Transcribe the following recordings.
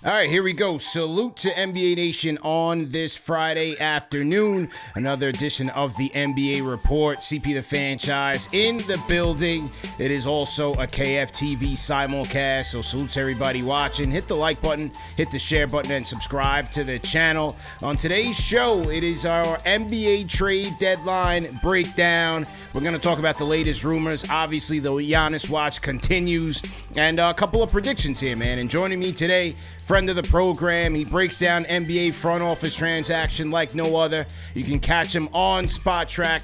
All right, here we go. Salute to NBA Nation on this Friday afternoon. Another edition of the NBA Report. CP the franchise in the building. It is also a KFTV simulcast, so salute to everybody watching. Hit the like button, hit the share button, and subscribe to the channel. On today's show, it is our NBA trade deadline breakdown. We're going to talk about the latest rumors. Obviously, the Giannis watch continues, and a couple of predictions here, man. And joining me today, friend of the program, he breaks down NBA front office transaction like no other. You can catch him on Spot Track,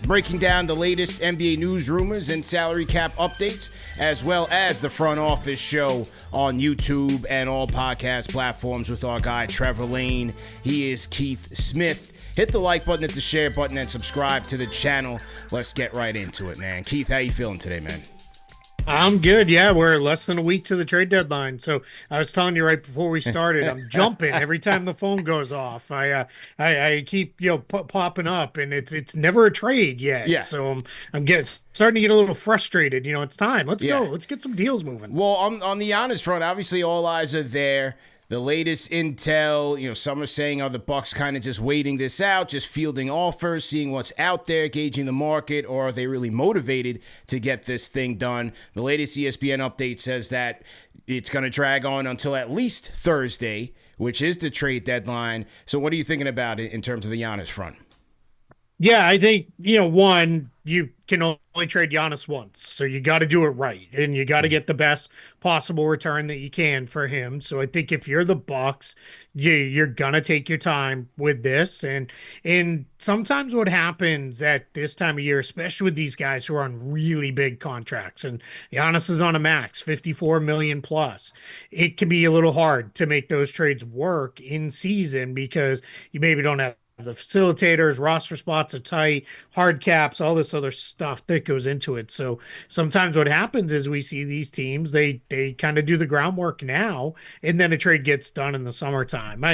breaking down the latest NBA news rumors and salary cap updates, as well as the front office show on YouTube and all podcast platforms with our guy Trevor Lane. He is Keith Smith. Hit the like button, hit the share button, and subscribe to the channel. Let's get right into it, man. Keith, how you feeling today, man? I'm good. Yeah, we're less than a week to the trade deadline. So I was telling you right before we started, I'm jumping every time the phone goes off. I keep popping up, and it's never a trade yet. Yeah. So I'm starting to get a little frustrated. It's time. Let's go. Let's get some deals moving. Well, on the Giannis front, obviously all eyes are there. The latest intel, some are saying are the Bucks kind of just waiting this out, just fielding offers, seeing what's out there, gauging the market, or are they really motivated to get this thing done? The latest ESPN update says that it's going to drag on until at least Thursday, which is the trade deadline. So what are you thinking about it in terms of the Giannis front? Yeah, I think, one, you can only trade Giannis once, so you got to do it right, and you got to get the best possible return that you can for him. So I think if you're the Bucks, you're gonna take your time with this, and sometimes what happens at this time of year, especially with these guys who are on really big contracts, and Giannis is on a max, 54 million plus, it can be a little hard to make those trades work in season because you maybe don't have the facilitators, roster spots are tight, hard caps, all this other stuff that goes into it. So sometimes what happens is we see these teams, they kind of do the groundwork now, and then a trade gets done in the summertime.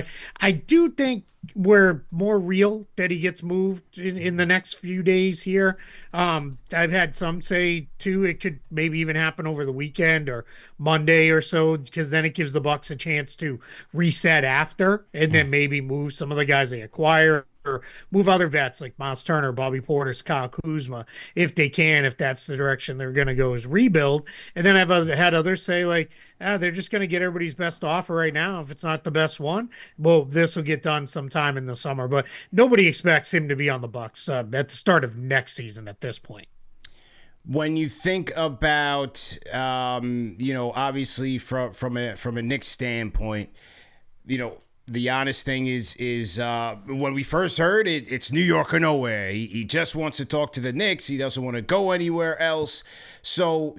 I do think we're more real that he gets moved in the next few days here. I've had some say too it could maybe even happen over the weekend or Monday or so, because then it gives the Bucks a chance to reset after and then maybe move some of the guys they acquire or move other vets like Miles Turner, Bobby Portis, Kyle Kuzma, if they can, if that's the direction they're going to go is rebuild. And then I've had others say like, they're just going to get everybody's best offer right now. If it's not the best one, well, this will get done sometime in the summer. But nobody expects him to be on the Bucks at the start of next season at this point. When you think about, obviously from a Knicks standpoint, the honest thing is when we first heard it, it's New York or nowhere. He just wants to talk to the Knicks. He doesn't want to go anywhere else. So,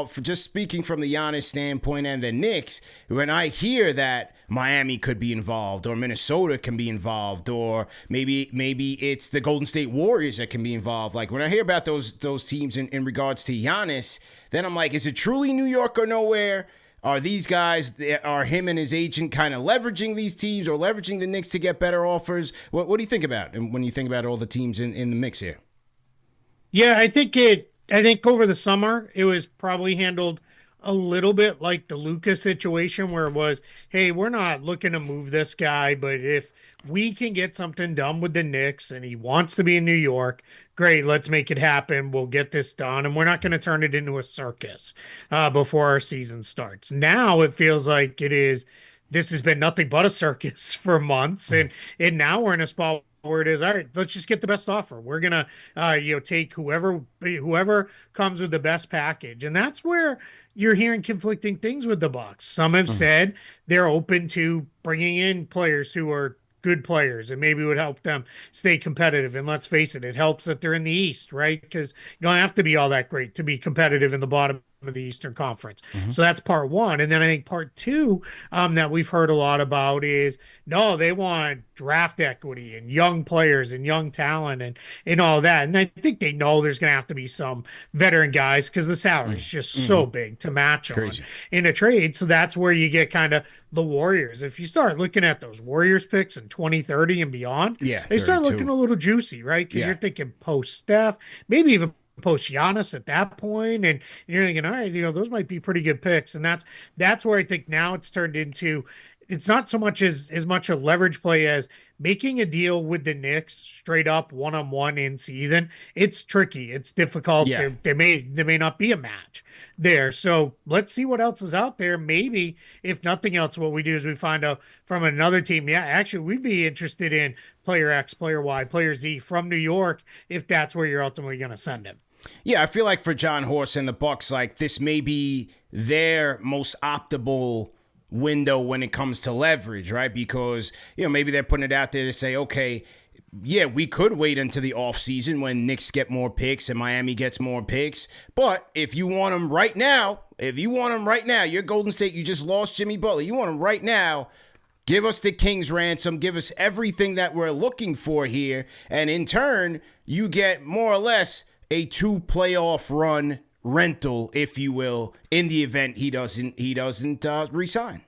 for just speaking from the Giannis standpoint and the Knicks, when I hear that Miami could be involved or Minnesota can be involved or maybe it's the Golden State Warriors that can be involved. Like when I hear about those teams in regards to Giannis, then I'm like, is it truly New York or nowhere? Are these guys, are him and his agent kind of leveraging these teams or leveraging the Knicks to get better offers? What do you think about it when you think about all the teams in the mix here? Yeah, I think over the summer, it was probably handled a little bit like the Luka situation where it was, hey, we're not looking to move this guy, but if we can get something done with the Knicks and he wants to be in New York, great, let's make it happen. We'll get this done. And we're not going to turn it into a circus before our season starts. Now it feels like this has been nothing but a circus for months. And now we're in a spot where it is, all right, let's just get the best offer. We're going to, take whoever comes with the best package. And that's where you're hearing conflicting things with the Bucks. Some have said they're open to bringing in players who are good players and maybe would help them stay competitive. And let's face it, it helps that they're in the East, right? Because you don't have to be all that great to be competitive in the bottom of the Eastern Conference. So that's part one. And then I think part two that we've heard a lot about is, no, they want draft equity and young players and young talent and all that. And I think they know there's going to have to be some veteran guys because the salary is just so big to match on in a trade. So that's where you get kind of the Warriors. If you start looking at those Warriors picks in 2030 and beyond, they start looking a little juicy, right? Because you're thinking post Steph, maybe even post Giannis at that point, and you're thinking, all right, those might be pretty good picks, and that's where I think now it's turned into. It's not so much as much a leverage play as making a deal with the Knicks straight up one-on-one in season. It's tricky. It's difficult. Yeah. There may not be a match there. So let's see what else is out there. Maybe if nothing else, what we do is we find out from another team. Yeah, actually, we'd be interested in player X, player Y, player Z from New York if that's where you're ultimately going to send him. Yeah, I feel like for John Horst and the Bucks, like this may be their most optimal window when it comes to leverage, right? Because, maybe they're putting it out there to say, okay, yeah, we could wait until the offseason when Knicks get more picks and Miami gets more picks. But if you want them right now, you're Golden State, you just lost Jimmy Butler, you want them right now, give us the King's ransom, give us everything that we're looking for here. And in turn, you get more or less a 2 playoff run rental, if you will, in the event he doesn't resign.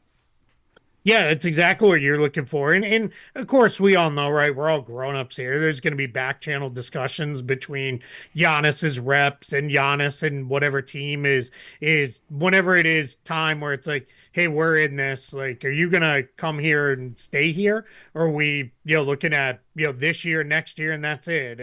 Yeah, that's exactly what you're looking for. And of course, we all know, right? We're all grown-ups here. There's going to be back channel discussions between Giannis's reps and Giannis and whatever team is whenever it is time where it's like, hey, we're in this. Like, are you going to come here and stay here? Or are we, looking at, this year, next year, and that's it.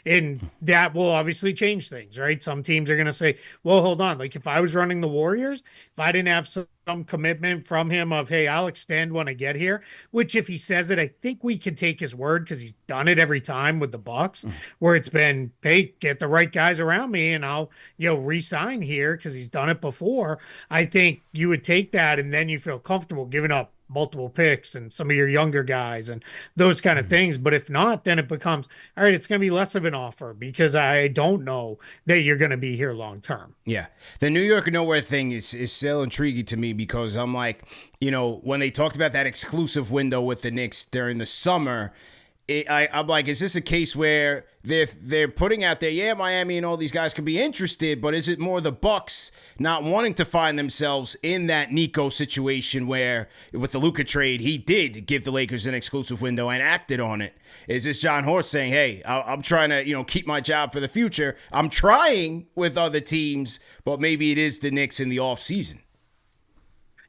And that will obviously change things, right? Some teams are going to say, well, hold on. Like, if I was running the Warriors, if I didn't have some commitment from him of, hey, I'll extend when I get here, which if he says it, I think we can take his word because he's done it every time with the Bucks, where it's been, hey, get the right guys around me and I'll, re-sign here because he's done it before. I think you would take that and then you feel comfortable giving up multiple picks and some of your younger guys and those kind of things. But if not, then it becomes, all right, it's going to be less of an offer because I don't know that you're going to be here long term. Yeah. The New York nowhere thing is still intriguing to me because I'm like, when they talked about that exclusive window with the Knicks during the summer, I'm like, is this a case where they're putting out there, yeah, Miami and all these guys could be interested, but is it more the Bucks not wanting to find themselves in that Nico situation where with the Luka trade, he did give the Lakers an exclusive window and acted on it? Is this John Horst saying, hey, I'm trying to, keep my job for the future. I'm trying with other teams, but maybe it is the Knicks in the offseason.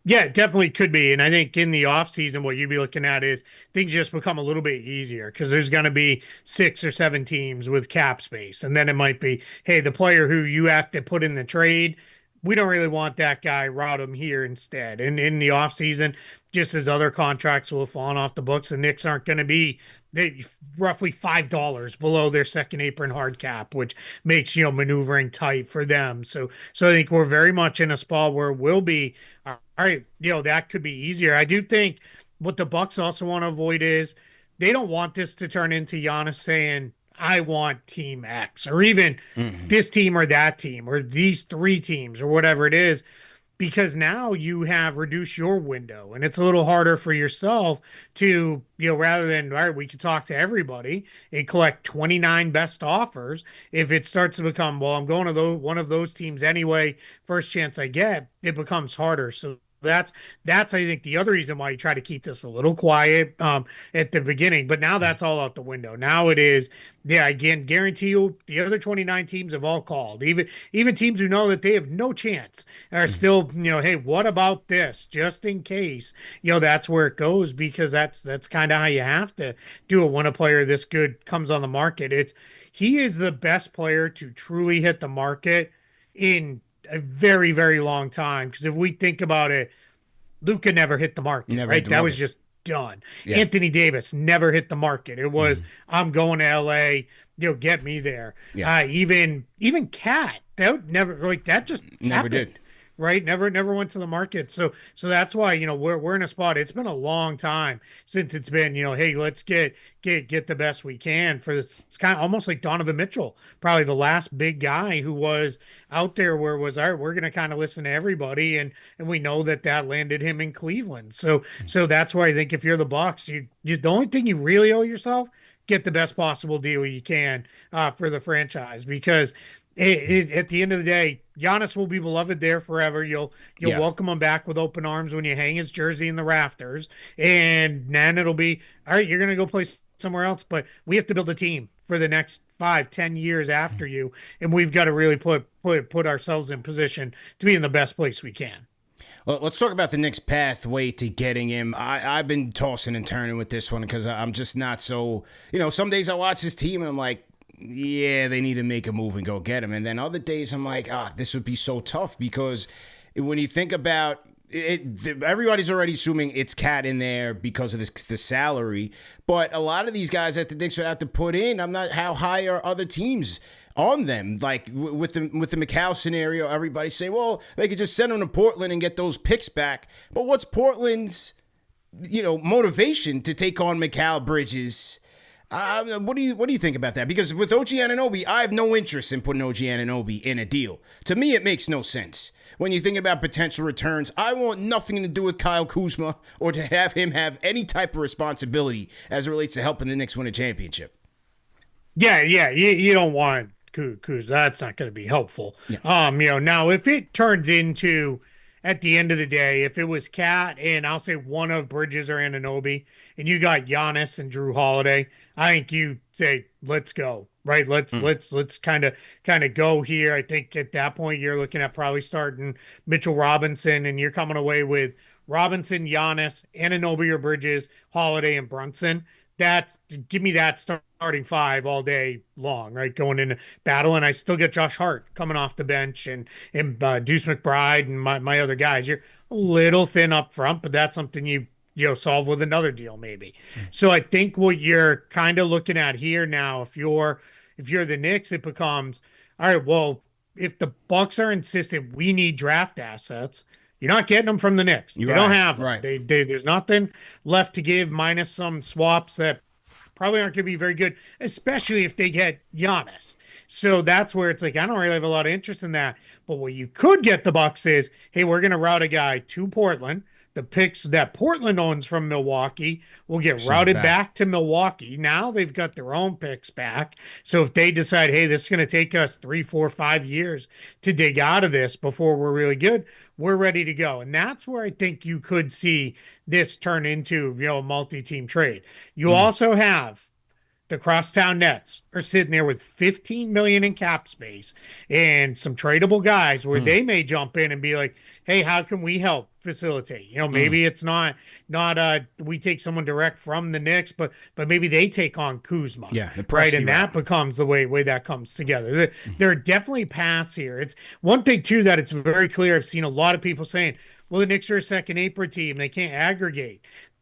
Yeah, it definitely could be. And I think in the offseason, what you'd be looking at is things just become a little bit easier because there's going to be 6 or 7 teams with cap space. And then it might be, hey, the player who you have to put in the trade, we don't really want that guy, route him here instead. And in the offseason, just as other contracts will have fallen off the books, the Knicks aren't going to be roughly $5 below their second apron hard cap, which makes maneuvering tight for them. So I think we're very much in a spot where we'll be all right. That could be easier. I do think what the Bucks also want to avoid is they don't want this to turn into Giannis saying, I want team X or even this team or that team or these 3 teams or whatever it is. Because now you have reduced your window and it's a little harder for yourself to, rather than, all right, we can talk to everybody and collect 29 best offers. If it starts to become, well, I'm going to one of those teams anyway, first chance I get, it becomes harder. So that's I think the other reason why you try to keep this a little quiet at the beginning, but now that's all out the window. Now it is, yeah, again, guarantee you the other 29 teams have all called. Even teams who know that they have no chance are still, hey, what about this? Just in case, that's where it goes because that's kind of how you have to do it when a player this good comes on the market. He is the best player to truly hit the market in a very, very long time. Because if we think about it, Luka never hit the market, right? That was just done. Yeah. Anthony Davis never hit the market. It was, I'm going to LA, get me there. Yeah. Even Cat, that never, like, that just never happened. did. Right, never went to the market, so that's why we're in a spot. It's been a long time since it's been hey, let's get the best we can for this. It's kind of almost like Donovan Mitchell, probably the last big guy who was out there where it was all right, we're going to kind of listen to everybody, and we know that landed him in Cleveland. So that's why I think if you're the Bucks, you the only thing you really owe yourself, get the best possible deal you can for the franchise because. At the end of the day, Giannis will be beloved there forever. You'll welcome him back with open arms when you hang his jersey in the rafters. And then it'll be, all right, you're going to go play somewhere else, but we have to build a team for the next 5, 10 years after you, and we've got to really put ourselves in position to be in the best place we can. Well, let's talk about the Knicks' pathway to getting him. I've been tossing and turning with this one because I'm just not so, some days I watch this team and I'm like, yeah, they need to make a move and go get him. And then other days I'm like, this would be so tough because when you think about it, everybody's already assuming it's Cat in there because of the salary. But a lot of these guys that the Knicks would have to put in, I'm not, how high are other teams on them? Like with the McCall scenario, everybody's saying, well, they could just send them to Portland and get those picks back. But what's Portland's, motivation to take on McCall, Bridges? What do you think about that? Because with OG Anunoby, I have no interest in putting OG Anunoby in a deal. To me, it makes no sense. When you think about potential returns, I want nothing to do with Kyle Kuzma or to have him have any type of responsibility as it relates to helping the Knicks win a championship. Yeah, you don't want Kuzma. That's not going to be helpful. Yeah. Now if it turns into, at the end of the day, if it was Cat and I'll say one of Bridges or Anunoby, and you got Giannis and Drew Holiday, I think you say, let's go. Right, let's kind of go here. I think at that point you're looking at probably starting Mitchell Robinson, and you're coming away with Robinson, Giannis, Anunoby or Bridges, Holiday, and Brunson. Give me that starting five all day long, right? Going into battle, and I still get Josh Hart coming off the bench, and Deuce McBride and my other guys. You're a little thin up front, but that's something you solve with another deal maybe. So I think what you're kind of looking at here now, if you're the Knicks, it becomes, all right, well, if the Bucks are insistent we need draft assets, you're not getting them from the Knicks. They don't have them. Right. There's nothing left to give minus some swaps that probably aren't going to be very good, especially if they get Giannis. So that's where it's like, I don't really have a lot of interest in that. But what you could get the Bucks is, hey, we're going to route a guy to Portland. The picks that Portland owns from Milwaukee will get routed back to Milwaukee. Now they've got their own picks back. So if they decide, hey, this is going to take us 3, 4, 5 years to dig out of this before we're really good, we're ready to go. And that's where I think you could see this turn into, a multi-team trade. You also have the Crosstown Nets are sitting there with $15 million in cap space and some tradable guys where they may jump in and be like, hey, how can we help facilitate? Maybe it's not we take someone direct from the Knicks, but maybe they take on Kuzma. Yeah, right. And that becomes the way that comes together. There are definitely paths here. It's one thing too that it's very clear. I've seen a lot of people saying, well, the Knicks are a second apron team. They can't aggregate.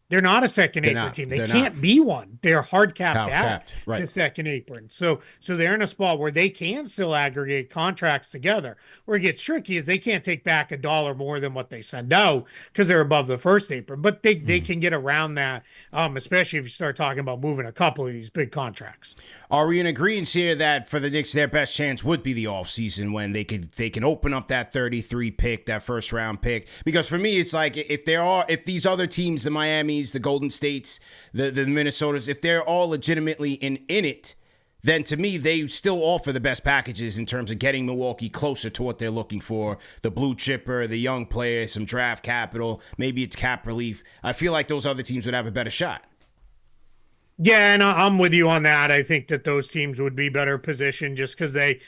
They're not a second apron team. They can't be one. They're hard capped out the second apron. So they're in a spot where they can still aggregate contracts together. Where it gets tricky is they can't take back $1 more than what they send out because they're above the first apron. But they can get around that, especially if you start talking about moving a couple of these big contracts. Are we in agreement here that for the Knicks, their best chance would be the offseason when they can open up that 33 pick, that first round pick? Because for me, it's like if these other teams, the Miami, the Golden States, the Minnesotas, if they're all legitimately in it, then to me, they still offer the best packages in terms of getting Milwaukee closer to what they're looking for. The blue chipper, the young player, some draft capital, maybe it's cap relief. I feel like those other teams would have a better shot. Yeah, and I'm with you on that. I think that those teams would be better positioned just because they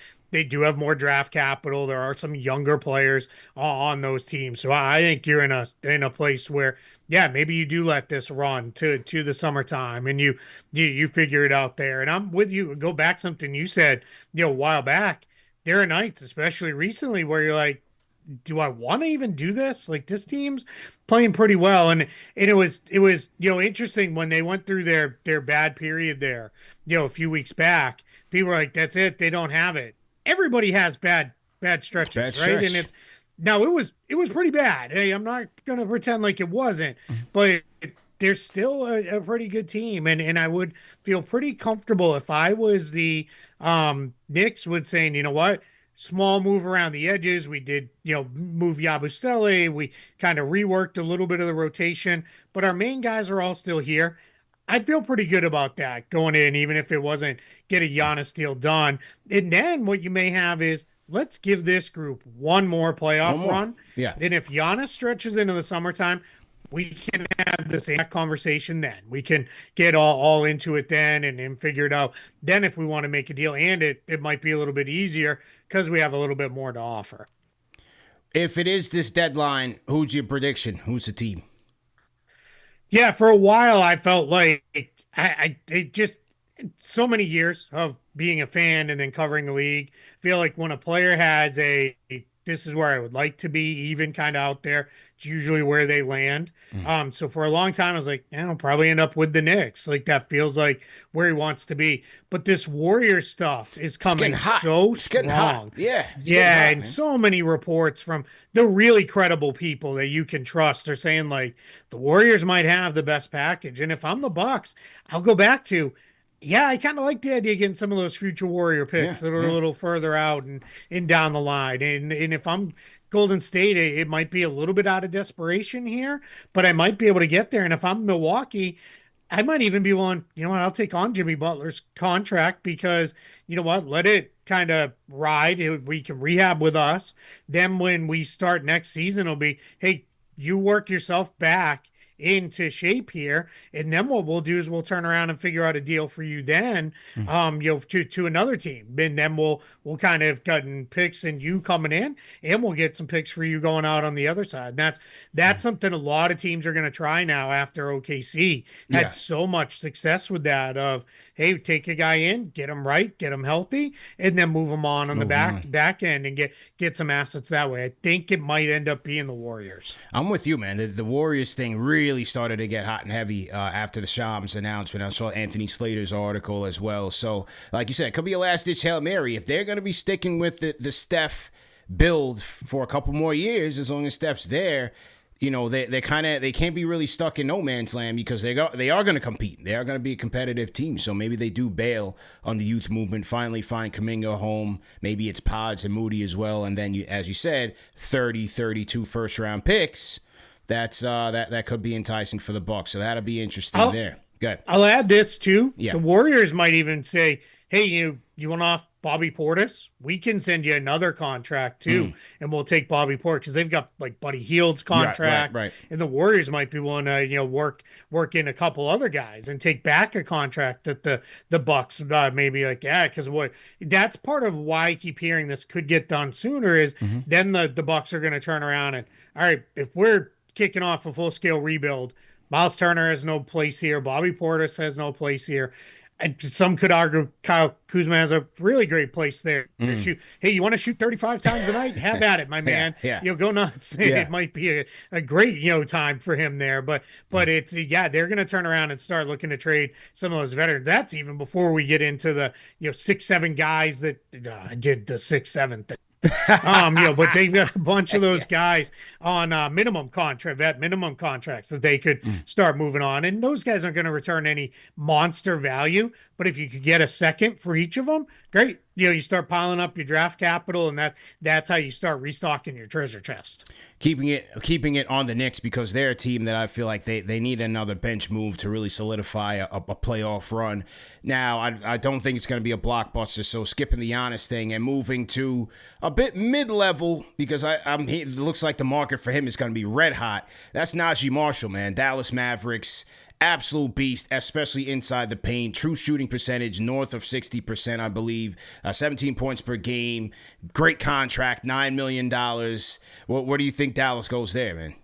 do have more draft capital. There are some younger players on those teams. So I think you're in a place where, yeah, maybe you do let this run to the summertime and you figure it out there. And I'm with you. Go back something you said, a while back. There are nights, especially recently, where you're like, do I want to even do this? Like, this team's playing pretty well. And it was interesting when they went through their bad period there, a few weeks back. People were like, that's it. They don't have it. Everybody has bad stretches, right? And it was pretty bad. Hey, I'm not going to pretend like it wasn't, but they're still a pretty good team. And I would feel pretty comfortable if I was the Knicks with saying, you know what, small move around the edges. We did, move Yabusele. We kind of reworked a little bit of the rotation, but our main guys are all still here. I'd feel pretty good about that going in, even if it wasn't get a Giannis deal done. And then what you may have is, let's give this group one more playoff run. Yeah. Then if Giannis stretches into the summertime, we can have the same conversation then. We can get all into it then and figure it out then if we want to make a deal. And it might be a little bit easier because we have a little bit more to offer. If it is this deadline, who's your prediction? Who's the team? Yeah, for a while I felt like it just so many years of being a fan and then covering the league. Feel like when a player has this is where I would like to be, even kind of out there, it's usually where they land. So for a long time, I was like, I'll probably end up with the Knicks. Like that feels like where he wants to be. But this Warriors stuff is coming so strong. Yeah. Yeah. And so many reports from the really credible people that you can trust are saying like the Warriors might have the best package. And if I'm the Bucks, I'll go back to, I kind of like the idea of getting some of those future Warrior picks that are a little further out and down the line. And if I'm Golden State, it might be a little bit out of desperation here, but I might be able to get there. And if I'm Milwaukee, I might even be willing, I'll take on Jimmy Butler's contract because, let it kind of ride. We can rehab with us. Then when we start next season, it'll be, hey, you work yourself back into shape here, and then what we'll do is we'll turn around and figure out a deal for you then to another team, and then we'll kind of gotten picks and you coming in, and we'll get some picks for you going out on the other side. That's something a lot of teams are going to try now after OKC had so much success with that of, hey, take a guy in, get him right, get him healthy, and then move him on the back end and get some assets that way. I think it might end up being the Warriors. I'm with you, man. The Warriors thing really started to get hot and heavy after the Shams announcement. I saw Anthony Slater's article as well. So, like you said, it could be a last-ditch Hail Mary. If they're going to be sticking with the Steph build for a couple more years, as long as Steph's there, they can't be really stuck in no man's land because they are going to compete. They are going to be a competitive team. So maybe they do bail on the youth movement, finally find Kuminga home. Maybe it's Pods and Moody as well. And then, as you said, 32 first-round picks. That could be enticing for the Bucks. So that'll be interesting there. Good. I'll add this too. Yeah. The Warriors might even say, hey, you want off Bobby Portis? We can send you another contract too, and we'll take Bobby Portis because they've got like Buddy Hield's contract, right. And the Warriors might be willing to work in a couple other guys and take back a contract that the Bucks maybe like because that's part of why I keep hearing this could get done sooner is then the Bucks are going to turn around and all right, if we're kicking off a full-scale rebuild, Miles Turner has no place here. Bobby Portis has no place here. And some could argue Kyle Kuzma has a really great place there. Hey, you want to shoot 35 times a night? Have at it, my man. Go nuts. It might be a great time for him there. But it's they're going to turn around and start looking to trade some of those veterans. That's even before we get into the 6-7 guys that did the 6-7 thing. But they've got a bunch of those guys on minimum contracts that they could start moving on. And those guys aren't going to return any monster value. But if you could get a second for each of them, great. You start piling up your draft capital, and that's how you start restocking your treasure chest. Keeping it on the Knicks because they're a team that I feel like they need another bench move to really solidify a playoff run. Now, I don't think it's going to be a blockbuster, so skipping the Giannis thing and moving to a bit mid-level because it looks like the market for him is going to be red hot. That's Naji Marshall, man. Dallas Mavericks. Absolute beast, especially inside the paint. True shooting percentage north of 60%, I believe. 17 points per game. Great contract, $9 million. Where do you think Dallas goes there, man?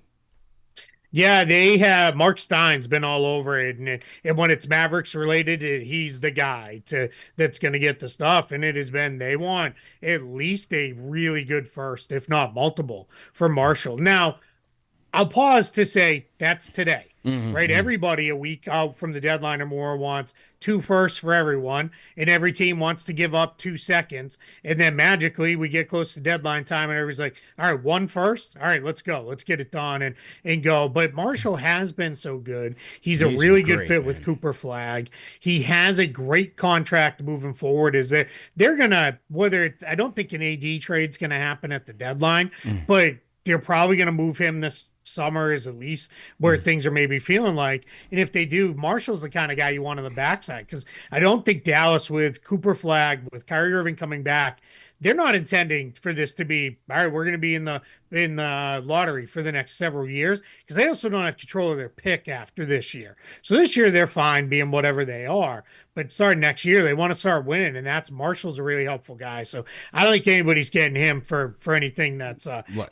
Yeah, they have. Mark Stein's been all over it, and when it's Mavericks related, he's the guy that's going to get the stuff. And it has been they want at least a really good first, if not multiple, for Marshall. Now, I'll pause to say that's today. Right? Everybody a week out from the deadline or more wants 2 firsts for everyone, and every team wants to give up 2 seconds. And then magically we get close to deadline time and everybody's like, all right, 1 first. All right, let's go. Let's get it done and go. But Marshall has been so good. He's a really good fit with Cooper Flag. He has a great contract moving forward. Is that they're going to, I don't think an AD trade's going to happen at the deadline, but they're probably going to move him this summer is at least where things are maybe feeling like. And if they do, Marshall's the kind of guy you want on the backside because I don't think Dallas with Cooper Flag, with Kyrie Irving coming back, they're not intending for this to be all right. We're going to be in the lottery for the next several years, because they also don't have control of their pick after this year. So this year they're fine being whatever they are, but starting next year they want to start winning, and that's Marshall's a really helpful guy. So I don't think anybody's getting him for anything that's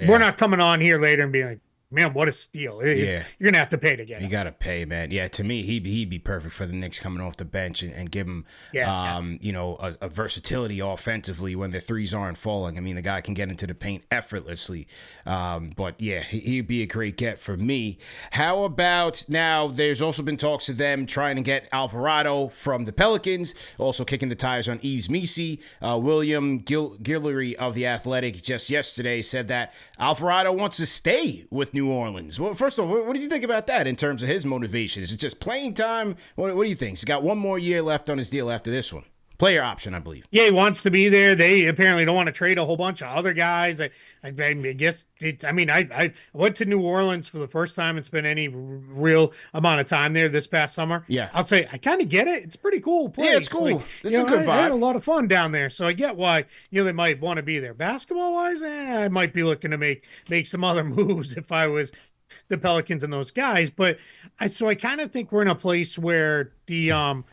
we're not coming on here later and being like, man, what a steal. You're going to have to pay to get him. You got to pay, man. Yeah, to me, he'd be perfect for the Knicks coming off the bench and give him, a versatility offensively when the threes aren't falling. I mean, the guy can get into the paint effortlessly. But, yeah, he'd be a great get for me. How about now there's also been talks of them trying to get Alvarado from the Pelicans, also kicking the tires on Yves Missi. William Guillory of The Athletic just yesterday said that Alvarado wants to stay with New Orleans. Well, first of all, what did you think about that in terms of his motivation? Is it just playing time? What do you think? He's got one more year left on his deal after this one. Player option, I believe. Yeah, he wants to be there. They apparently don't want to trade a whole bunch of other guys. I guess I went to New Orleans for the first time and spent any real amount of time there this past summer. Yeah. I'll say I kind of get it. It's a pretty cool place. Yeah, it's cool. It's a good vibe. I had a lot of fun down there, so I get why they might want to be there. Basketball wise, I might be looking to make some other moves if I was the Pelicans and those guys. But I kind of think we're in a place where the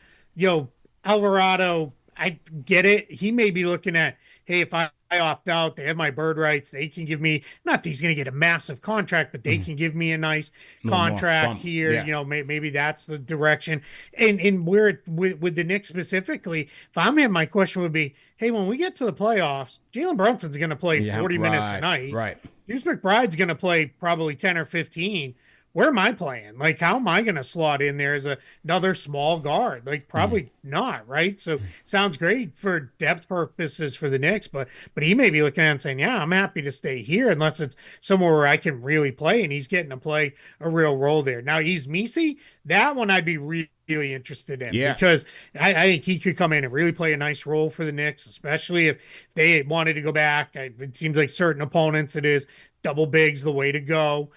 Alvarado, I get it. He may be looking at, hey, if I opt out, they have my bird rights. They can give me, not that he's going to get a massive contract, but they can give me a nice contract here. Yeah. Maybe that's the direction. And where with the Knicks specifically, if I'm him, my question would be, hey, when we get to the playoffs, Jalen Brunson's going to play 40 minutes a night. Right. Deuce McBride's going to play probably 10 or 15. Where am I playing? Like, how am I going to slot in there as another small guard? Like, probably not, right? So, sounds great for depth purposes for the Knicks, but he may be looking at it and saying, yeah, I'm happy to stay here unless it's somewhere where I can really play, and he's getting to play a real role there. Now, Yves Missi, that one I'd be really interested in, because I think he could come in and really play a nice role for the Knicks, especially if they wanted to go back. It seems like certain opponents it is double bigs the way to go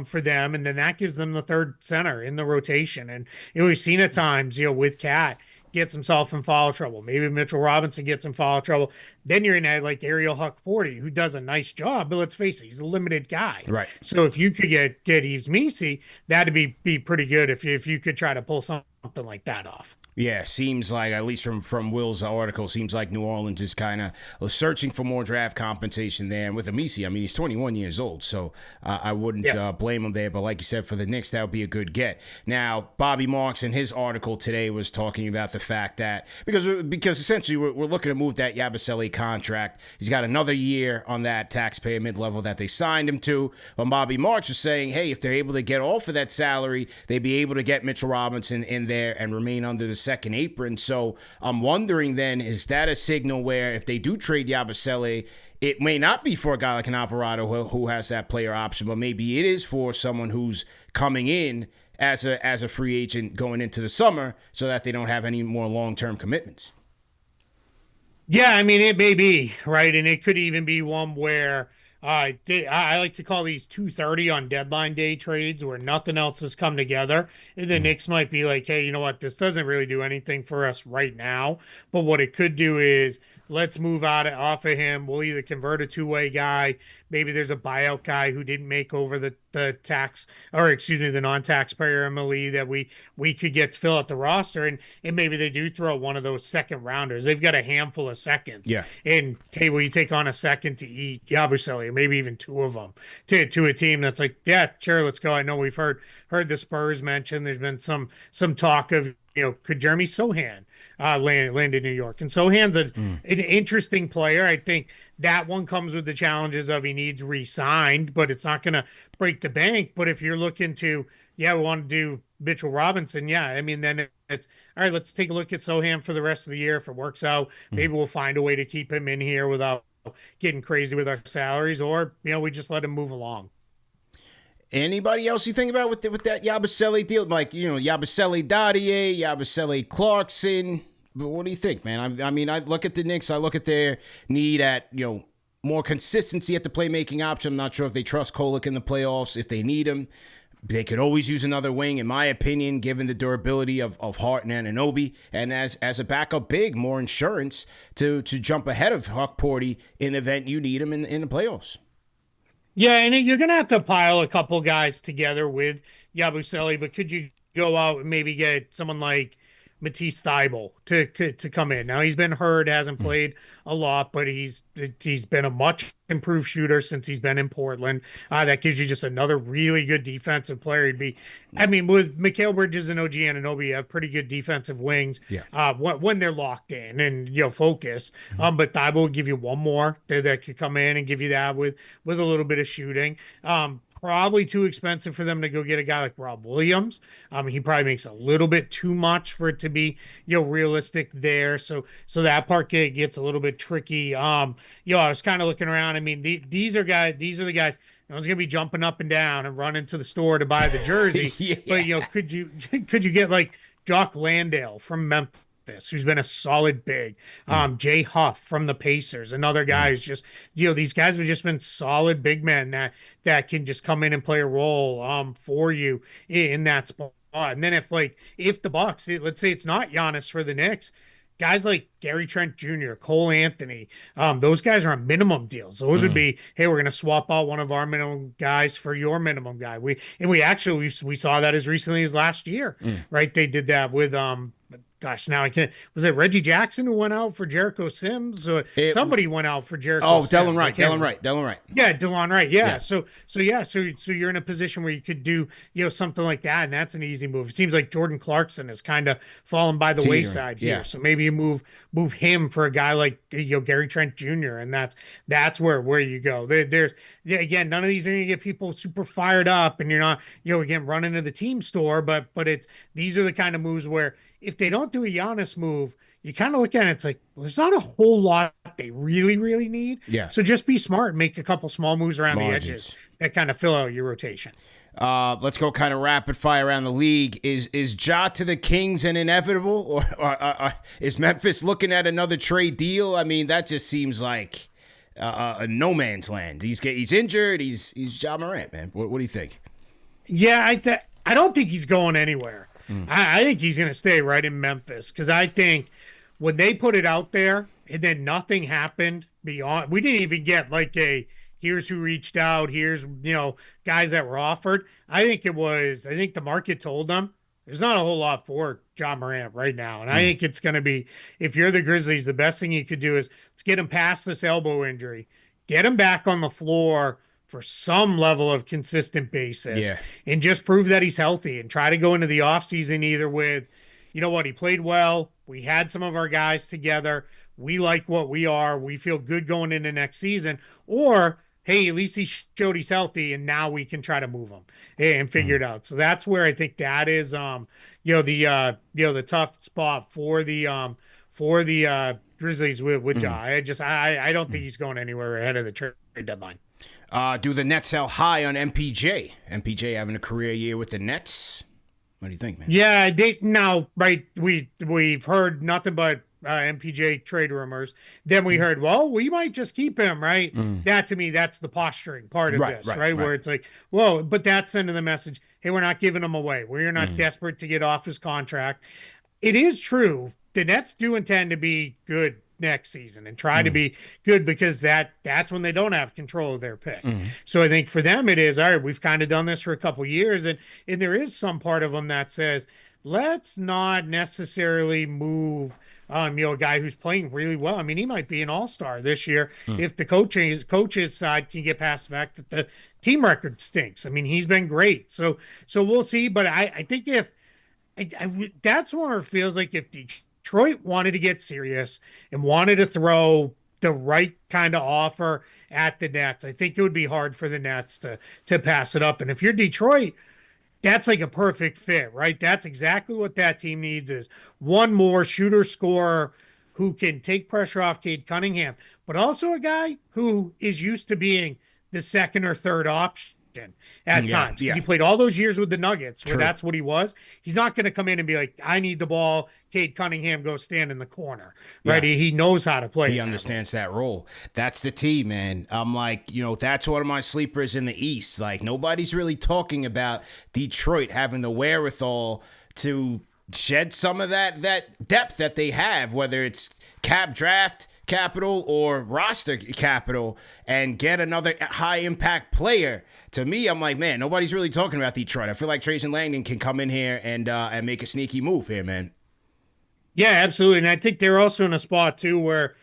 for them, and then that gives them the third center in the rotation. And we've seen at times, with Cat gets himself in foul trouble. Maybe Mitchell Robinson gets in foul trouble. Then you're in that like Ariel Huckporty, who does a nice job, but let's face it, he's a limited guy. Right. So if you could get Yves Missi, that'd be pretty good if you could try to pull something like that off. Yeah, seems like, at least from Will's article, seems like New Orleans is kind of searching for more draft compensation there. And with Missi, I mean, he's 21 years old, so I wouldn't blame him there. But like you said, for the Knicks, that would be a good get. Now, Bobby Marks in his article today was talking about the fact that, because essentially we're looking to move that Yabusele contract. He's got another year on that taxpayer mid-level that they signed him to. But Bobby Marks was saying, hey, if they're able to get off of that salary, they'd be able to get Mitchell Robinson in there and remain under the second apron. So I'm wondering then, is that a signal where if they do trade Yabusele, it may not be for a guy like an Alvarado who has that player option, but maybe it is for someone who's coming in as a free agent going into the summer, so that they don't have any more long-term commitments? Yeah, I mean, it may be, right? And it could even be one where I like to call these 230 on deadline day trades where nothing else has come together. And the Knicks might be like, hey, you know what? This doesn't really do anything for us right now. But what it could do is let's move off of him. We'll either convert a two-way guy. Maybe there's a buyout guy who didn't make over the non-taxpayer MLE that we could get to fill out the roster. And maybe they do throw one of those second rounders. They've got a handful of seconds. Yeah. And hey, will you take on a second to eat Yabusele, or maybe even two of them to a team that's like, yeah, sure, let's go. I know we've heard the Spurs mentioned. There's been some talk of, could Jeremy Sohan land in New York? And Sohan's an interesting player. I think that one comes with the challenges of he needs re-signed, but it's not going to break the bank. But if you're looking to, we want to do Mitchell Robinson, I mean, then it's, all right, let's take a look at Sohan for the rest of the year. If it works out, maybe we'll find a way to keep him in here without getting crazy with our salaries, or, we just let him move along. Anybody else you think about with that Yabusele deal? Like, Yabusele Dadier, Yabusele Clarkson. But what do you think, man? I mean, I look at the Knicks. I look at their need at, more consistency at the playmaking option. I'm not sure if they trust Kolek in the playoffs, if they need him. They could always use another wing, in my opinion, given the durability of Hart and Anunoby, and as a backup big, more insurance to jump ahead of Huck Porty in the event you need him in the playoffs. Yeah, and you're going to have to pile a couple guys together with Yabusele, but could you go out and maybe get someone like Matisse Thybulle to come in? Now he's been hurt, hasn't played a lot, but he's been a much improved shooter since he's been in Portland. That gives you just another really good defensive player. I mean, with Mikal Bridges and OG Anunoby, you have pretty good defensive wings. Yeah. When they're locked in and focused. But Thybulle will give you one more that could come in and give you that with a little bit of shooting. Probably too expensive for them to go get a guy like Rob Williams. He probably makes a little bit too much for it to be, realistic there. So that part gets a little bit tricky. I was kind of looking around. I mean, these are the guys. No one's gonna be jumping up and down and running to the store to buy the jersey. Yeah. But could you get like Jock Landale from Memphis, who's been a solid big. Jay Huff from the Pacers, another guy who's just, these guys have just been solid big men that can just come in and play a role for you in that spot. And then if the Bucks, let's say it's not Giannis for the Knicks, guys like Gary Trent Jr., Cole Anthony, those guys are on minimum deals. Those would be, hey, we're going to swap out one of our minimum guys for your minimum guy. We saw that as recently as last year, right? They did that with gosh, now I can't. Was it Reggie Jackson who went out for Jericho Sims? Somebody went out for Jericho Sims. Dylan Wright. Yeah, Dylan Wright. Yeah. So you're in a position where you could do, something like that, and that's an easy move. It seems like Jordan Clarkson has kind of fallen by the wayside here. Yeah. So maybe you move him for a guy like, Gary Trent Jr., and that's where you go. There's again, none of these are going to get people super fired up, and you're not, again, running to the team store, but these are the kind of moves where if they don't do a Giannis move, you kind of look at it, it's like, well, there's not a whole lot they really, really need. Yeah. So just be smart and make a couple small moves around the edges that kind of fill out your rotation. Let's go kind of rapid fire around the league. Is Ja to the Kings an inevitable, or is Memphis looking at another trade deal? I mean, that just seems like a no man's land. He's injured. He's Ja Morant, man. What do you think? Yeah, I don't think he's going anywhere. I think he's going to stay right in Memphis, because I think when they put it out there and then nothing happened beyond, we didn't even get like here's who reached out, here's, guys that were offered. I think the market told them there's not a whole lot for Ja Morant right now. And I think it's going to be, if you're the Grizzlies, the best thing you could do is let's get him past this elbow injury, get him back on the floor for some level of consistent basis, and just prove that he's healthy, and try to go into the offseason either with, he played well, we had some of our guys together, we like what we are, we feel good going into next season, or hey, at least he showed he's healthy, and now we can try to move him and figure it out. So that's where I think that is the tough spot for the Grizzlies with Ja. I don't think he's going anywhere ahead of the trade deadline. Do the Nets sell high on MPJ? MPJ having a career year with the Nets. What do you think, man? Yeah, right. We've heard nothing but MPJ trade rumors. Then we heard, well, we might just keep him, right? That, to me, that's the posturing part of this, right? Where it's like, whoa, but that's sending the message, hey, we're not giving him away. We're not desperate to get off his contract. It is true. The Nets do intend to be good next season and try to be good, because that's when they don't have control of their pick. So I think for them it is, all right, we've kind of done this for a couple years, and there is some part of them that says, let's not necessarily move a guy who's playing really well. I mean, he might be an all-star this year if the coaches side can get past the fact that the team record stinks. I mean, he's been great. So we'll see, but I think that's where it feels like if Detroit wanted to get serious and wanted to throw the right kind of offer at the Nets, I think it would be hard for the Nets to pass it up. And if you're Detroit, that's like a perfect fit, right? That's exactly what that team needs, is one more shooter scorer who can take pressure off Cade Cunningham, but also a guy who is used to being the second or third option at times because he played all those years with the Nuggets where that's what he was. He's not going to come in and be like, I need the ball. Cade Cunningham, go stand in the corner, right? He knows how to play. He understands that role. That's the team, man. I'm like, that's one of my sleepers in the East. Like, nobody's really talking about Detroit having the wherewithal to shed some of that depth that they have, whether it's cap draft capital or roster capital, and get another high impact player. To me, I'm like, man, nobody's really talking about Detroit. I feel like Trajan Langdon can come in here and make a sneaky move here, man. Yeah, absolutely. And I think they're also in a spot too where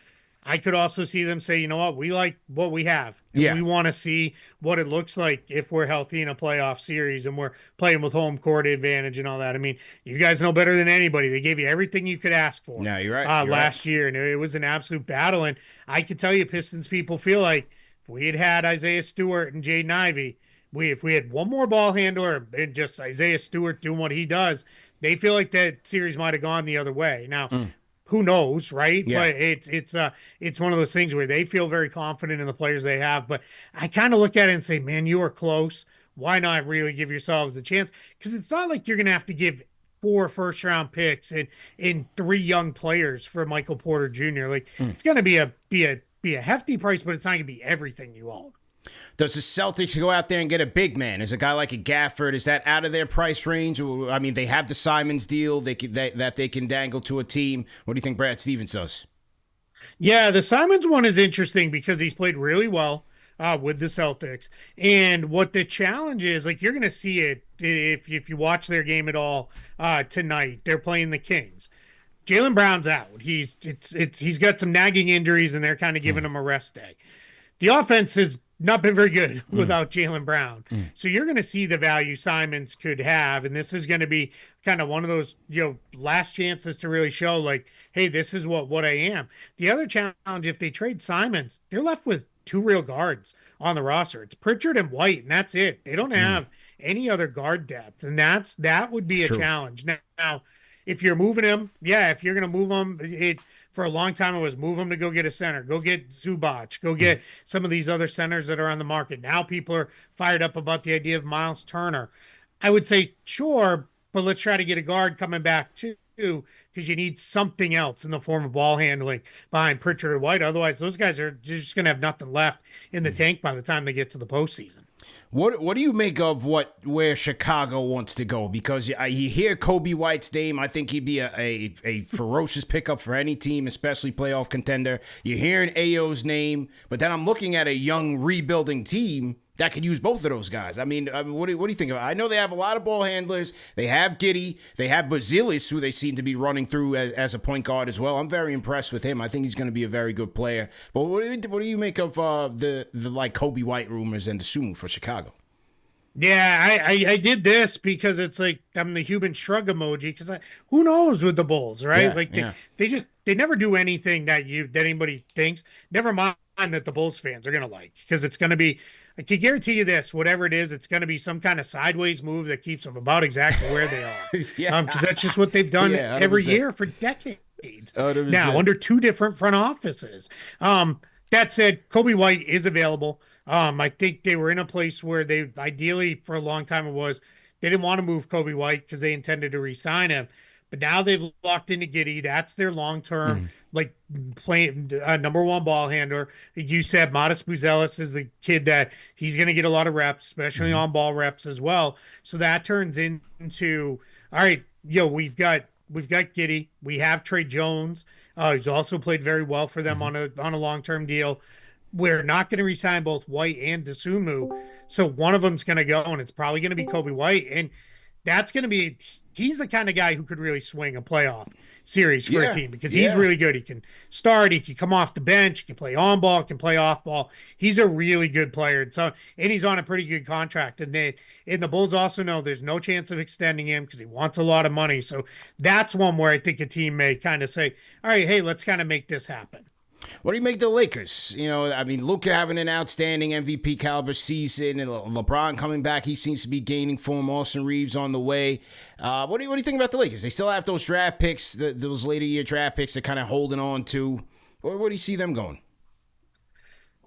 I could also see them say, you know what, we like what we have. And we want to see what it looks like if we're healthy in a playoff series and we're playing with home court advantage and all that. I mean, you guys know better than anybody. They gave you everything you could ask for. Yeah, you're right. Last year, and it was an absolute battle. And I could tell you, Pistons people feel like if we had Isaiah Stewart and Jaden Ivey, if we had one more ball handler and just Isaiah Stewart doing what he does, they feel like that series might have gone the other way. Now, who knows, right? Yeah. But it's one of those things where they feel very confident in the players they have. But I kind of look at it and say, man, you are close. Why not really give yourselves a chance? Because it's not like you're going to have to give 4 first-round picks and 3 young players for Michael Porter Jr. Like it's going to be a hefty price, but it's not going to be everything you own. Does the Celtics go out there and get a big man? Is a guy like a Gafford, is that out of their price range? I mean, they have the Simons deal that they can dangle to a team. What do you think Brad Stevens does? Yeah, the Simons one is interesting because he's played really well with the Celtics. And what the challenge is, like you're going to see it if you watch their game at all tonight. They're playing the Kings. Jaylen Brown's out. He's got some nagging injuries, and they're kind of giving him a rest day. The offense is not been very good without Jaylen Brown. So you're going to see the value Simons could have. And this is going to be kind of one of those, last chances to really show like, hey, this is what I am. The other challenge, if they trade Simons, they're left with 2 real guards on the roster. It's Pritchard and White, and that's it. They don't have any other guard depth. And that would be a challenge. Now, if you're moving him, if you're going to move him, for a long time, it was move him to go get a center, go get Zubac, go get some of these other centers that are on the market. Now people are fired up about the idea of Miles Turner. I would say, sure, but let's try to get a guard coming back too, because you need something else in the form of ball handling behind Pritchard or White. Otherwise, those guys are just going to have nothing left in the tank by the time they get to the postseason. What do you make of where Chicago wants to go? Because you hear Kobe White's name, I think he'd be a ferocious pickup for any team, especially playoff contender. You're hearing Ayo's name, but then I'm looking at a young rebuilding team that could use both of those guys. I mean, what do you think of it? I know they have a lot of ball handlers. They have Giddey. They have Bazilis, who they seem to be running through as a point guard as well. I'm very impressed with him. I think he's going to be a very good player. But what do you make of the like Kobe White rumors and the Sumu for Chicago? Yeah, I did this because it's like I'm the human shrug emoji because who knows with the Bulls, right? They never do anything that anybody thinks. Never mind that the Bulls fans are gonna like because it's gonna be. I can guarantee you this: whatever it is, it's gonna be some kind of sideways move that keeps them about exactly where they are. Because that's just what they've done every year for decades. 100%. Now under 2 different front offices. That said, Kobe White is available. I think they were in a place where they ideally for a long time they didn't want to move Kobe White because they intended to re-sign him. But now they've locked into Giddey. That's their long-term, playing number 1 ball handler. You said Modest Buzelis is the kid that he's going to get a lot of reps, especially on ball reps as well. So that turns into, all right, we've got Giddey. We have Trey Jones. He's also played very well for them on a long-term deal. We're not going to re-sign both White and Dosunmu. So one of them's going to go, and it's probably going to be Kobe White. And that's going to be – he's the kind of guy who could really swing a playoff series for a team because he's really good. He can start. He can come off the bench. He can play on ball. Can play off ball. He's a really good player. And he's on a pretty good contract. And the Bulls also know there's no chance of extending him because he wants a lot of money. So that's one where I think a team may kind of say, all right, hey, let's kind of make this happen. What do you make the Lakers? I mean, Luka having an outstanding MVP caliber season, and LeBron coming back. He seems to be gaining form. Austin Reeves on the way. What do you think about the Lakers? They still have those draft picks, those later year draft picks they're kind of holding on to. Where do you see them going?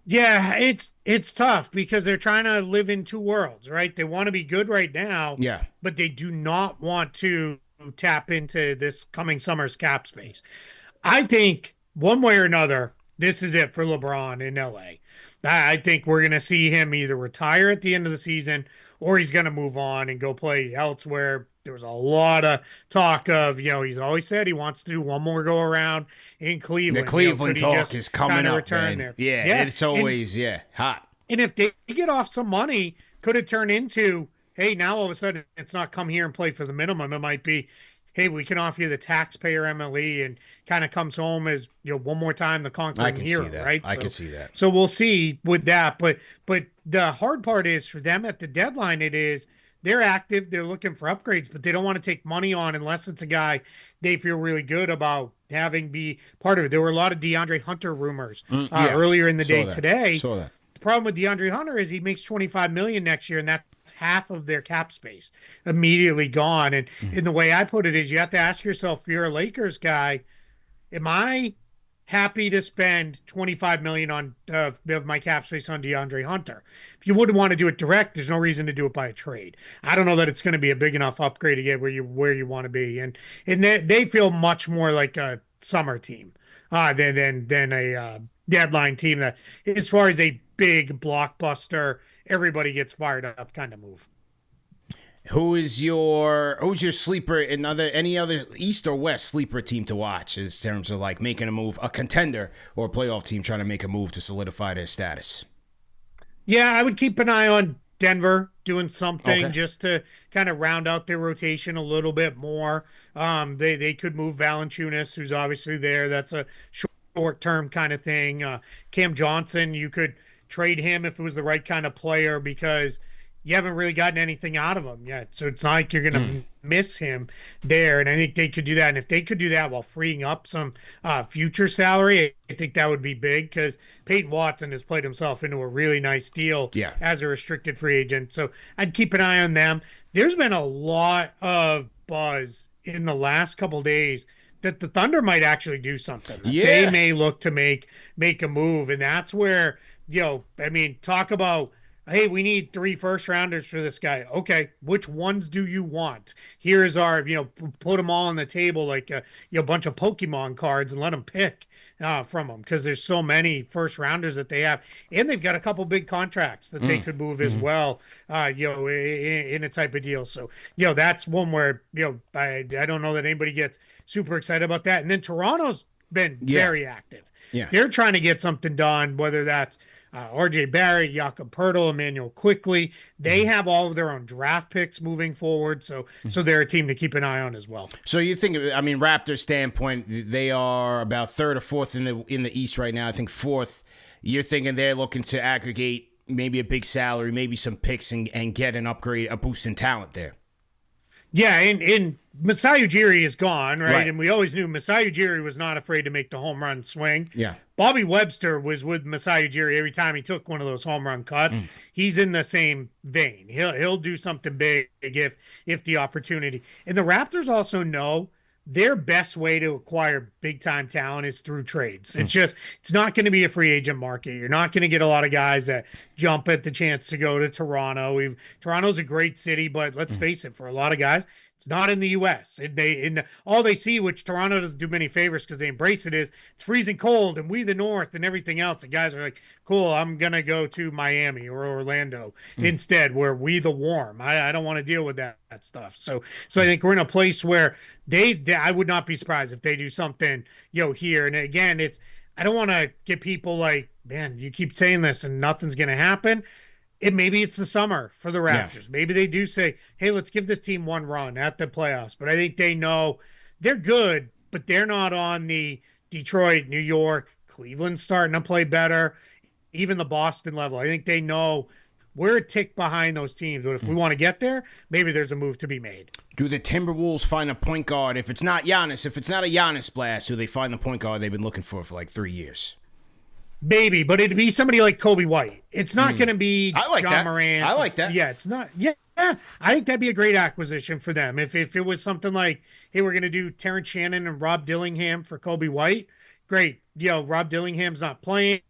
Yeah, it's tough because they're trying to live in two worlds, right? They want to be good right now, Yeah. but they do not want to tap into this coming summer's cap space. I think one way or another, this is it for LeBron in LA. I think we're going to see him either retire at the end of the season or he's going to move on and go play elsewhere. There was a lot of talk of, he's always said he wants to do one more go around in Cleveland. The Cleveland could he talk just is coming kinda up, return man. there? Yeah, it's always, hot. And if they get off some money, could it turn into, hey, now all of a sudden it's not come here and play for the minimum. It might be, hey, we can offer you the taxpayer MLE and kind of comes home as one more time the conquering hero, right? I can see that. So we'll see with that. But the hard part is for them at the deadline, they're active, they're looking for upgrades, but they don't want to take money on unless it's a guy they feel really good about having be part of it. There were a lot of DeAndre Hunter rumors earlier in the day today. Saw that. The problem with DeAndre Hunter is he makes $25 million next year, and that's half of their cap space immediately gone. And in the way I put it is you have to ask yourself, if you're a Lakers guy, am I happy to spend $25 million on of my cap space on DeAndre Hunter? If you wouldn't want to do it direct, there's no reason to do it by a trade. I don't know that it's going to be a big enough upgrade to get where you want to be. And they feel much more like a summer team than a deadline team that, as far as a big blockbuster, everybody gets fired up kind of move. Who's your sleeper in any other East or West sleeper team to watch in terms of like making a move, a contender or a playoff team trying to make a move to solidify their status? Yeah, I would keep an eye on Denver doing something just to kind of round out their rotation a little bit more. They could move Valanciunas, who's obviously there. That's a short-term kind of thing. Cam Johnson, you could trade him if it was the right kind of player because you haven't really gotten anything out of him yet. So it's not like you're going to miss him there. And I think they could do that. And if they could do that while freeing up some future salary, I think that would be big because Peyton Watson has played himself into a really nice deal as a restricted free agent. So I'd keep an eye on them. There's been a lot of buzz in the last couple of days that the Thunder might actually do something. They may look to make a move. And that's where, talk about, hey, we need 3 first-rounders for this guy. Okay, which ones do you want? Here's our, put them all on the table like a bunch of Pokemon cards and let them pick from them because there's so many first-rounders that they have. And they've got a couple big contracts that they could move as well, in a type of deal. So, that's one where, I don't know that anybody gets super excited about that. And then Toronto's been very active. Yeah. They're trying to get something done, whether that's RJ Barrett, Jakob Poeltl, Emmanuel Quickly. They have all of their own draft picks moving forward, so they're a team to keep an eye on as well. So you think, Raptors standpoint, they are about 3rd or 4th in the East right now. I think 4th. You're thinking they're looking to aggregate maybe a big salary, maybe some picks, and get an upgrade, a boost in talent there. Yeah, and Masai Ujiri is gone, right? And we always knew Masai Ujiri was not afraid to make the home run swing. Yeah. Bobby Webster was with Masai Ujiri every time he took one of those home run cuts. He's in the same vein. He'll do something big if the opportunity. And the Raptors also know their best way to acquire big time talent is through trades. It's not going to be a free agent market. You're not going to get a lot of guys that jump at the chance to go to Toronto. Toronto's a great city, but let's face it, for a lot of guys, it's not in the U.S. All they see, which Toronto doesn't do many favors because they embrace it, is it's freezing cold and we the North and everything else. And guys are like, cool, I'm going to go to Miami or Orlando instead, where we the warm. I don't want to deal with that stuff. So I think we're in a place where I would not be surprised if they do something, here. And again, I don't want to get people like, man, you keep saying this and nothing's going to happen. Maybe it's the summer for the Raptors. Yeah. Maybe they do say, hey, let's give this team one run at the playoffs. But I think they know they're good, but they're not on the Detroit, New York, Cleveland starting to play better, even the Boston level. I think they know we're a tick behind those teams. But if we want to get there, maybe there's a move to be made. Do the Timberwolves find a point guard? If it's not Giannis, if it's not a Giannis splash, do they find the point guard they've been looking for like 3 years? Maybe, but it'd be somebody like Kobe White. It's not going to be I like John that. Morant. I like that. Yeah, it's not. Yeah, Yeah, I think that'd be a great acquisition for them. If it was something like, hey, we're going to do Terrence Shannon and Rob Dillingham for Kobe White, great. Rob Dillingham's not playing.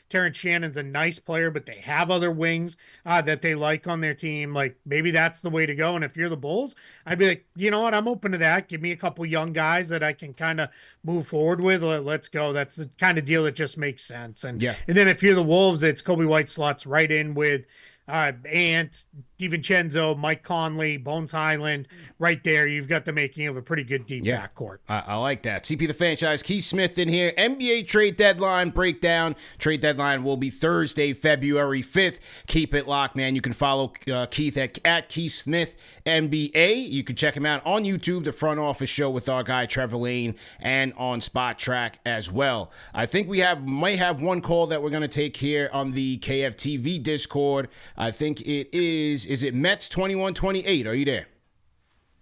Terrence Shannon's a nice player, but they have other wings that they like on their team. Like maybe that's the way to go. And if you're the Bulls, I'd be like, you know what? I'm open to that. Give me a couple young guys that I can kind of move forward with. Let's go. That's the kind of deal that just makes sense. And then if you're the Wolves, it's Kobe White slots right in with Ant, DiVincenzo, Mike Conley, Bones Highland, right there. You've got the making of a pretty good deep backcourt. I like that. CP the Franchise, Keith Smith in here. NBA trade deadline breakdown. Trade deadline will be Thursday, February 5th. Keep it locked, man. You can follow Keith at Keith Smith NBA. You can check him out on YouTube, the Front Office Show with our guy Trevor Lane, and on Spot Track as well. I think we might have one call that we're going to take here on the KFTV Discord. I think it is it Mets 2128? Are you there?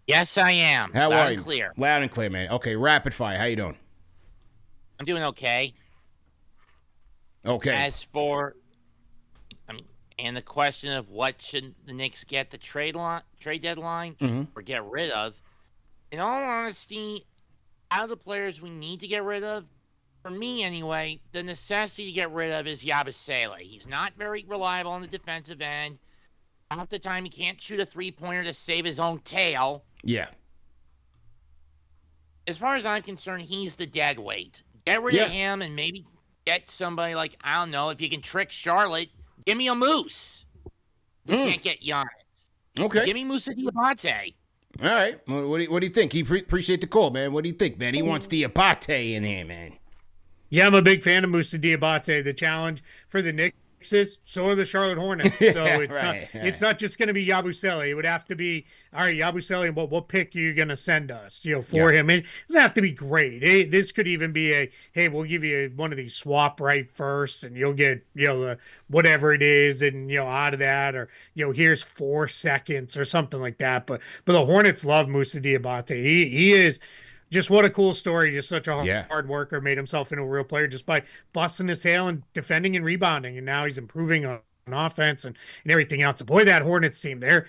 Yes, I am. How Loud are and you? clear. Loud and clear, man. Okay, rapid fire. How you doing? I'm doing okay. Okay. As for, and the question of what should the Knicks get the trade deadline or get rid of, in all honesty, out of the players we need to get rid of, for me anyway, the necessity to get rid of is Yabusele. He's not very reliable on the defensive end. Half the time he can't shoot a three-pointer to save his own tail. Yeah. As far as I'm concerned, he's the dead weight. Get rid of him and maybe get somebody like, I don't know, if you can trick Charlotte, give me a Moose. We can't get Giannis. Okay. Give me Moussa Diabate. All right. What do you think? Appreciate the call, man. What do you think, man? He wants Diabate in here, man. Yeah, I'm a big fan of Moussa Diabate. The challenge for the Knicks is so are the Charlotte Hornets. So it's not just going to be Yabusele. It would have to be, all right, Yabusele, what pick are you going to send us, for him? It doesn't have to be great. This could even be hey, we'll give you one of these swap right first, and you'll get, whatever it is, and, out of that, or, here's 4 seconds or something like that. But the Hornets love Moussa Diabate. He is just what a cool story. Just such a hard worker, made himself into a real player just by busting his tail and defending and rebounding. And now he's improving on offense and everything else. Boy, that Hornets team, they're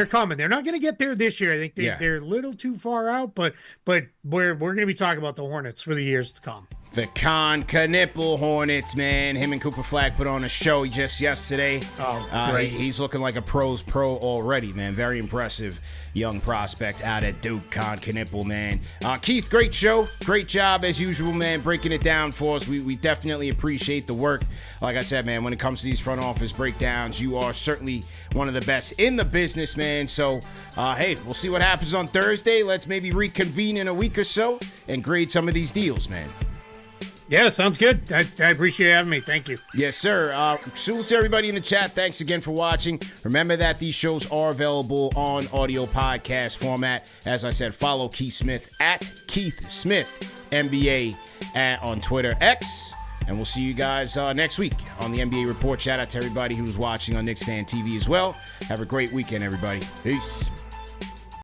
coming. They're not going to get there this year. I think they're a little too far out, but we're going to be talking about the Hornets for the years to come. The Knipple Hornets, man. Him and Cooper Flag put on a show just yesterday. Oh, great. He's looking like a pro's pro already, man. Very impressive young prospect out at Duke, Knipple, man. Keith, great show. Great job, as usual, man, breaking it down for us. We definitely appreciate the work. Like I said, man, when it comes to these front office breakdowns, you are certainly one of the best in the business, man. So, hey, we'll see what happens on Thursday. Let's maybe reconvene in a week or so and grade some of these deals, man. Yeah, sounds good. I appreciate you having me. Thank you. Yes, sir. Salute to everybody in the chat. Thanks again for watching. Remember that these shows are available on audio podcast format. As I said, follow Keith Smith at Keith Smith NBA on Twitter X. And we'll see you guys next week on the NBA Report. Shout out to everybody who's watching on KnicksFanTV as well. Have a great weekend, everybody. Peace.